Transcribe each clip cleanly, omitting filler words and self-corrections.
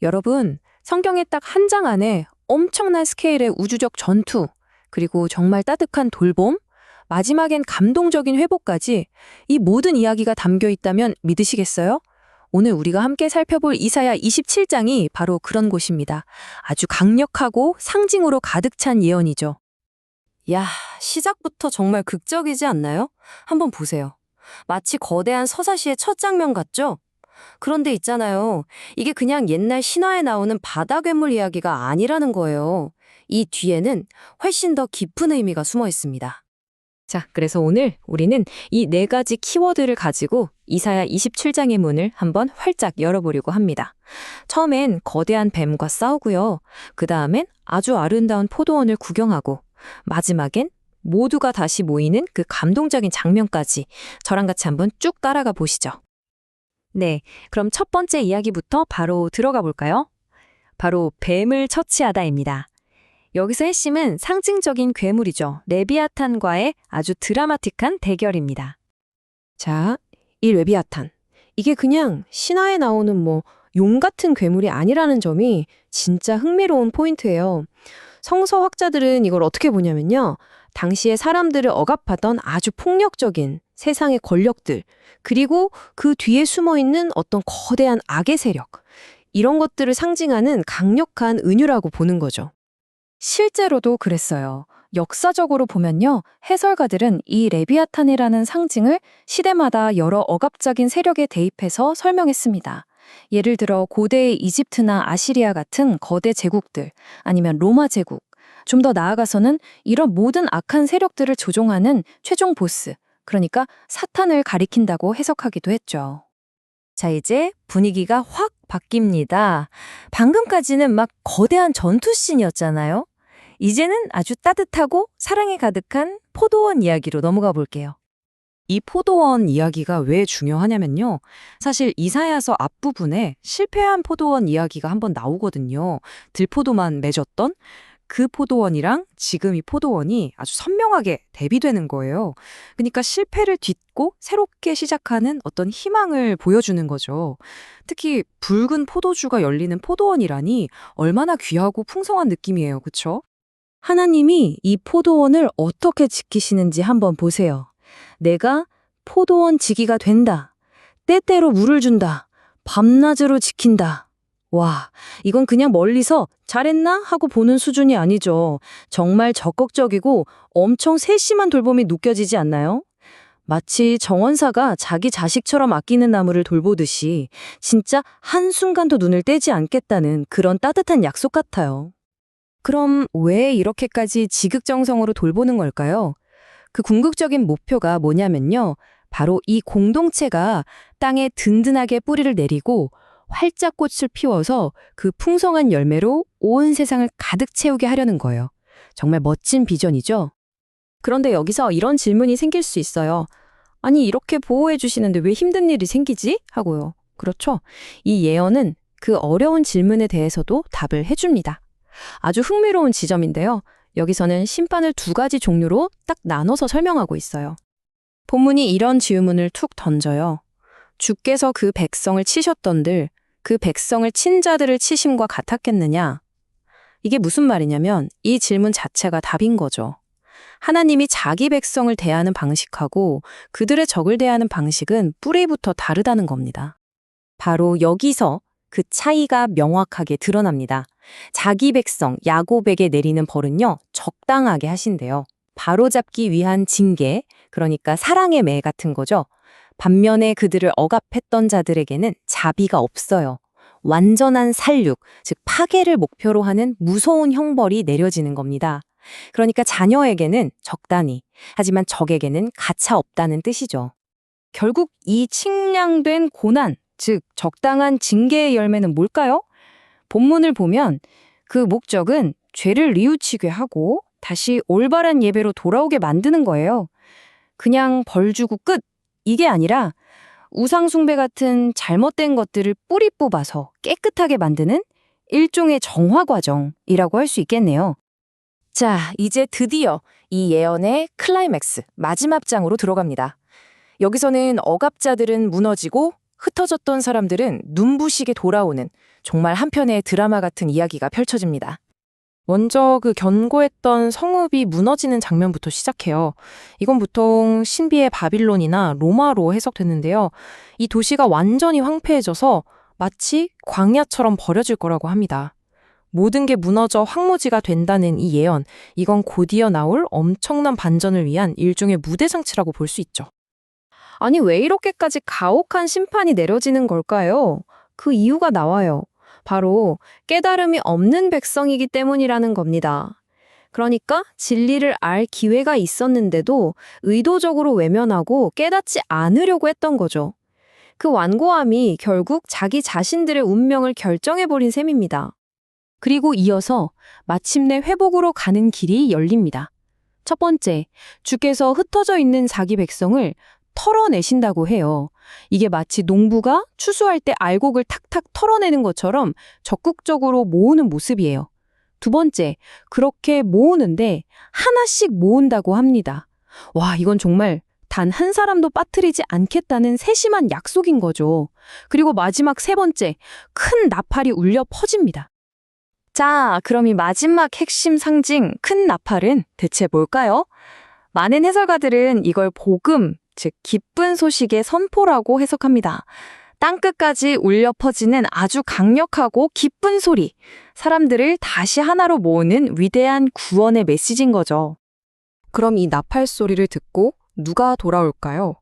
여러분, 성경의 딱 한 장 안에 엄청난 스케일의 우주적 전투, 그리고 정말 따뜻한 돌봄, 마지막엔 감동적인 회복까지 이 모든 이야기가 담겨 있다면 믿으시겠어요? 오늘 우리가 함께 살펴볼 이사야 27장이 바로 그런 곳입니다. 아주 강력하고 상징으로 가득 찬 예언이죠. 야, 시작부터 정말 극적이지 않나요? 한번 보세요. 마치 거대한 서사시의 첫 장면 같죠? 그런데 있잖아요. 이게 그냥 옛날 신화에 나오는 바다 괴물 이야기가 아니라는 거예요. 이 뒤에는 훨씬 더 깊은 의미가 숨어 있습니다. 자, 그래서 오늘 우리는 이 네 가지 키워드를 가지고 이사야 27장의 문을 한번 활짝 열어보려고 합니다. 처음엔 거대한 뱀과 싸우고요. 그 다음엔 아주 아름다운 포도원을 구경하고, 마지막엔 모두가 다시 모이는 그 감동적인 장면까지 저랑 같이 한번 쭉 따라가 보시죠. 네, 그럼 첫 번째 이야기부터 바로 들어가 볼까요? 바로 뱀을 처치하다입니다. 여기서 핵심은 상징적인 괴물이죠. 레비아탄과의 아주 드라마틱한 대결입니다. 자, 이 레비아탄. 이게 그냥 신화에 나오는 용 같은 괴물이 아니라는 점이 진짜 흥미로운 포인트예요. 성서학자들은 이걸 어떻게 보냐면요. 당시에 사람들을 억압하던 아주 폭력적인 세상의 권력들, 그리고 그 뒤에 숨어 있는 어떤 거대한 악의 세력, 이런 것들을 상징하는 강력한 은유라고 보는 거죠. 실제로도 그랬어요. 역사적으로 보면요, 해설가들은 이 레비아탄이라는 상징을 시대마다 여러 억압적인 세력에 대입해서 설명했습니다. 예를 들어 고대의 이집트나 아시리아 같은 거대 제국들, 아니면 로마 제국, 좀 더 나아가서는 이런 모든 악한 세력들을 조종하는 최종 보스, 그러니까 사탄을 가리킨다고 해석하기도 했죠. 자, 이제 분위기가 확 바뀝니다. 방금까지는 막 거대한 전투씬이었잖아요. 이제는 아주 따뜻하고 사랑이 가득한 포도원 이야기로 넘어가 볼게요. 이 포도원 이야기가 왜 중요하냐면요. 사실 이사야서 앞부분에 실패한 포도원 이야기가 한번 나오거든요. 들포도만 맺었던 그 포도원이랑 지금 이 포도원이 아주 선명하게 대비되는 거예요. 그러니까 실패를 딛고 새롭게 시작하는 어떤 희망을 보여주는 거죠. 특히 붉은 포도주가 열리는 포도원이라니 얼마나 귀하고 풍성한 느낌이에요. 그렇죠? 하나님이 이 포도원을 어떻게 지키시는지 한번 보세요. 내가 포도원 지기가 된다. 때때로 물을 준다. 밤낮으로 지킨다. 와, 이건 그냥 멀리서 잘했나 하고 보는 수준이 아니죠. 정말 적극적이고 엄청 세심한 돌봄이 느껴지지 않나요? 마치 정원사가 자기 자식처럼 아끼는 나무를 돌보듯이 진짜 한순간도 눈을 떼지 않겠다는 그런 따뜻한 약속 같아요. 그럼 왜 이렇게까지 지극정성으로 돌보는 걸까요? 그 궁극적인 목표가 뭐냐면요. 바로 이 공동체가 땅에 든든하게 뿌리를 내리고 활짝 꽃을 피워서 그 풍성한 열매로 온 세상을 가득 채우게 하려는 거예요. 정말 멋진 비전이죠? 그런데 여기서 이런 질문이 생길 수 있어요. 아니, 이렇게 보호해 주시는데 왜 힘든 일이 생기지? 하고요. 그렇죠. 이 예언은 그 어려운 질문에 대해서도 답을 해줍니다. 아주 흥미로운 지점인데요. 여기서는 심판을 두 가지 종류로 딱 나눠서 설명하고 있어요. 본문이 이런 질문을 툭 던져요. 주께서 그 백성을 치셨던들 그 백성을 친 자들을 치심과 같았겠느냐? 이게 무슨 말이냐면 이 질문 자체가 답인 거죠. 하나님이 자기 백성을 대하는 방식하고 그들의 적을 대하는 방식은 뿌리부터 다르다는 겁니다. 바로 여기서 그 차이가 명확하게 드러납니다. 자기 백성 야곱에게 내리는 벌은요, 적당하게 하신대요. 바로잡기 위한 징계, 그러니까 사랑의 매 같은 거죠. 반면에 그들을 억압했던 자들에게는 자비가 없어요. 완전한 살육, 즉 파괴를 목표로 하는 무서운 형벌이 내려지는 겁니다. 그러니까 자녀에게는 적당히, 하지만 적에게는 가차 없다는 뜻이죠. 결국 이 측량된 고난, 즉 적당한 징계의 열매는 뭘까요? 본문을 보면 그 목적은 죄를 뉘우치게 하고 다시 올바른 예배로 돌아오게 만드는 거예요. 그냥 벌 주고 끝! 이게 아니라 우상숭배 같은 잘못된 것들을 뿌리 뽑아서 깨끗하게 만드는 일종의 정화 과정이라고 할 수 있겠네요. 자, 이제 드디어 이 예언의 클라이맥스, 마지막 장으로 들어갑니다. 여기서는 억압자들은 무너지고 흩어졌던 사람들은 눈부시게 돌아오는 정말 한편의 드라마 같은 이야기가 펼쳐집니다. 먼저 그 견고했던 성읍이 무너지는 장면부터 시작해요. 이건 보통 신비의 바빌론이나 로마로 해석됐는데요. 이 도시가 완전히 황폐해져서 마치 광야처럼 버려질 거라고 합니다. 모든 게 무너져 황무지가 된다는 이 예언, 이건 곧이어 나올 엄청난 반전을 위한 일종의 무대장치라고 볼 수 있죠. 아니, 왜 이렇게까지 가혹한 심판이 내려지는 걸까요? 그 이유가 나와요. 바로 깨달음이 없는 백성이기 때문이라는 겁니다. 그러니까 진리를 알 기회가 있었는데도 의도적으로 외면하고 깨닫지 않으려고 했던 거죠. 그 완고함이 결국 자기 자신들의 운명을 결정해버린 셈입니다. 그리고 이어서 마침내 회복으로 가는 길이 열립니다. 첫 번째, 주께서 흩어져 있는 자기 백성을 털어내신다고 해요. 이게 마치 농부가 추수할 때 알곡을 탁탁 털어내는 것처럼 적극적으로 모으는 모습이에요. 두 번째, 그렇게 모으는데 하나씩 모은다고 합니다. 와, 이건 정말 단 한 사람도 빠뜨리지 않겠다는 세심한 약속인 거죠. 그리고 마지막 세 번째, 큰 나팔이 울려 퍼집니다. 자, 그럼 이 마지막 핵심 상징 큰 나팔은 대체 뭘까요? 많은 해설가들은 이걸 복음, 즉 기쁜 소식의 선포라고 해석합니다. 땅끝까지 울려 퍼지는 아주 강력하고 기쁜 소리, 사람들을 다시 하나로 모으는 위대한 구원의 메시지인 거죠. 그럼 이 나팔 소리를 듣고 누가 돌아올까요?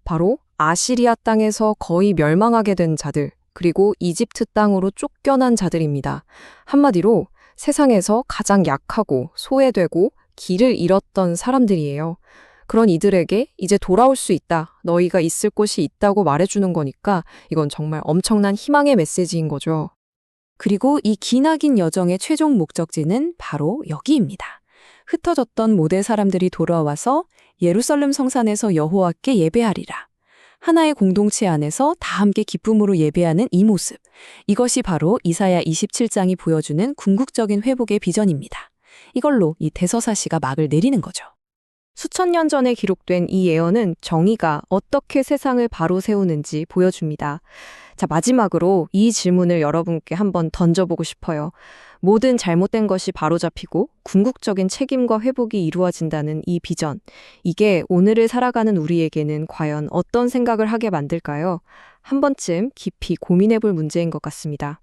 바로 아시리아 땅에서 거의 멸망하게 된 자들, 그리고 이집트 땅으로 쫓겨난 자들입니다. 한마디로 세상에서 가장 약하고 소외되고 길을 잃었던 사람들이에요. 그런 이들에게 이제 돌아올 수 있다, 너희가 있을 곳이 있다고 말해주는 거니까 이건 정말 엄청난 희망의 메시지인 거죠. 그리고 이 기나긴 여정의 최종 목적지는 바로 여기입니다. 흩어졌던 모대 사람들이 돌아와서 예루살렘 성산에서 여호와께 예배하리라. 하나의 공동체 안에서 다 함께 기쁨으로 예배하는 이 모습. 이것이 바로 이사야 27장이 보여주는 궁극적인 회복의 비전입니다. 이걸로 이 대서사시가 막을 내리는 거죠. 수천 년 전에 기록된 이 예언은 정의가 어떻게 세상을 바로 세우는지 보여줍니다. 자, 마지막으로 이 질문을 여러분께 한번 던져보고 싶어요. 모든 잘못된 것이 바로잡히고 궁극적인 책임과 회복이 이루어진다는 이 비전. 이게 오늘을 살아가는 우리에게는 과연 어떤 생각을 하게 만들까요? 한 번쯤 깊이 고민해볼 문제인 것 같습니다.